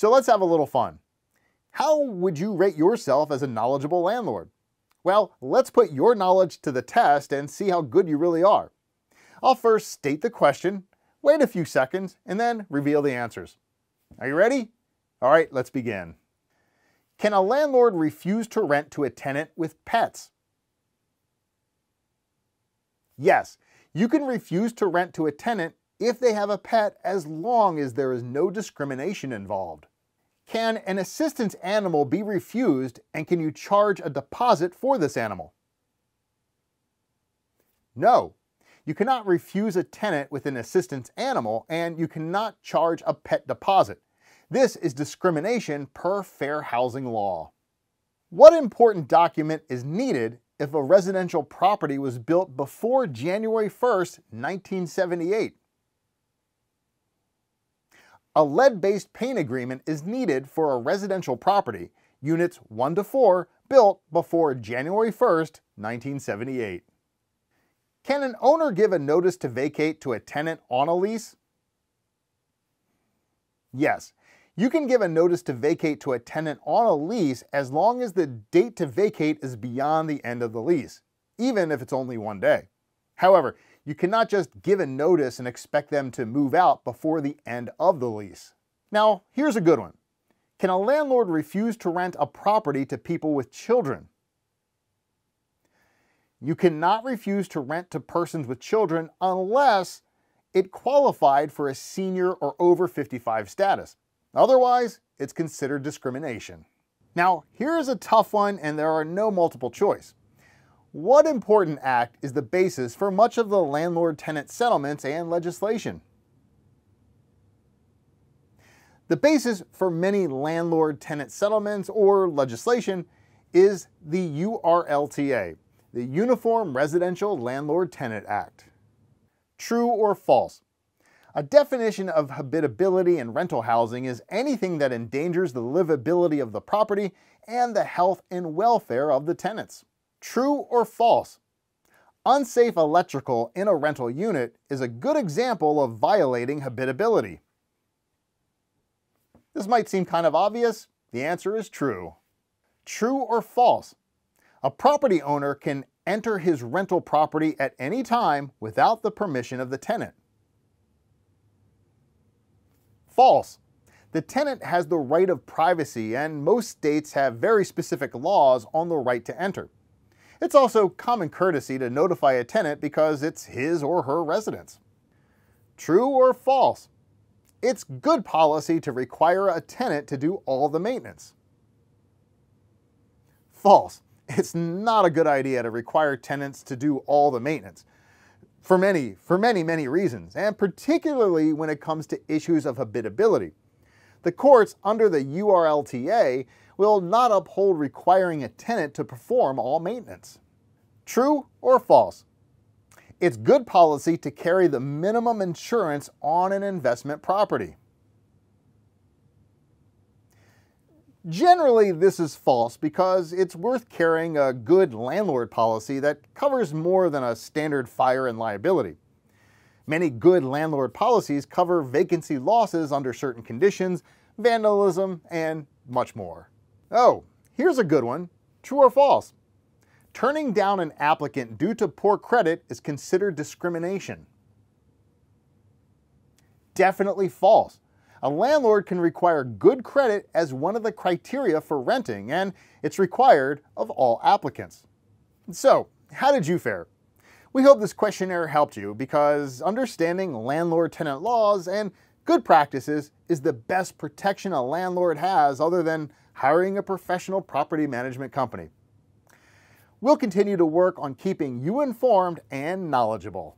So let's have a little fun. How would you rate yourself as a knowledgeable landlord? Well, let's put your knowledge to the test and see how good you really are. I'll first state the question, wait a few seconds, and then reveal the answers. Are you ready? All right, let's begin. Can a landlord refuse to rent to a tenant with pets? Yes, you can refuse to rent to a tenant if they have a pet as long as there is no discrimination involved. Can an assistance animal be refused, and can you charge a deposit for this animal? No, you cannot refuse a tenant with an assistance animal, and you cannot charge a pet deposit. This is discrimination per fair housing law. What important document is needed if a residential property was built before January 1st, 1978? A lead-based paint agreement is needed for a residential property, units 1 to 4, built before January 1st, 1978. Can an owner give a notice to vacate to a tenant on a lease? Yes, you can give a notice to vacate to a tenant on a lease as long as the date to vacate is beyond the end of the lease, even if it's only 1 day. However, you cannot just give a notice and expect them to move out before the end of the lease. Now, here's a good one. Can a landlord refuse to rent a property to people with children? You cannot refuse to rent to persons with children unless it qualified for a senior or over 55 status. Otherwise, it's considered discrimination. Now, here is a tough one, and there are no multiple choice. What important act is the basis for much of the landlord-tenant settlements and legislation? The basis for many landlord-tenant settlements or legislation is the URLTA, the Uniform Residential Landlord-Tenant Act. True or false? A definition of habitability in rental housing is anything that endangers the livability of the property and the health and welfare of the tenants. True or false? Unsafe electrical in a rental unit is a good example of violating habitability. This might seem kind of obvious. The answer is true. True or false? A property owner can enter his rental property at any time without the permission of the tenant. False. The tenant has the right of privacy, and most states have very specific laws on the right to enter. It's also common courtesy to notify a tenant because it's his or her residence. True or false? It's good policy to require a tenant to do all the maintenance. False. It's not a good idea to require tenants to do all the maintenance. For many reasons, and particularly when it comes to issues of habitability. The courts under the URLTA will not uphold requiring a tenant to perform all maintenance. True or false? It's good policy to carry the minimum insurance on an investment property. Generally, this is false because it's worth carrying a good landlord policy that covers more than a standard fire and liability. Many good landlord policies cover vacancy losses under certain conditions, vandalism, and much more. Oh, here's a good one. True or false? Turning down an applicant due to poor credit is considered discrimination. Definitely false. A landlord can require good credit as one of the criteria for renting, and it's required of all applicants. So, how did you fare? We hope this questionnaire helped you because understanding landlord-tenant laws and good practices is the best protection a landlord has other than hiring a professional property management company. We'll continue to work on keeping you informed and knowledgeable.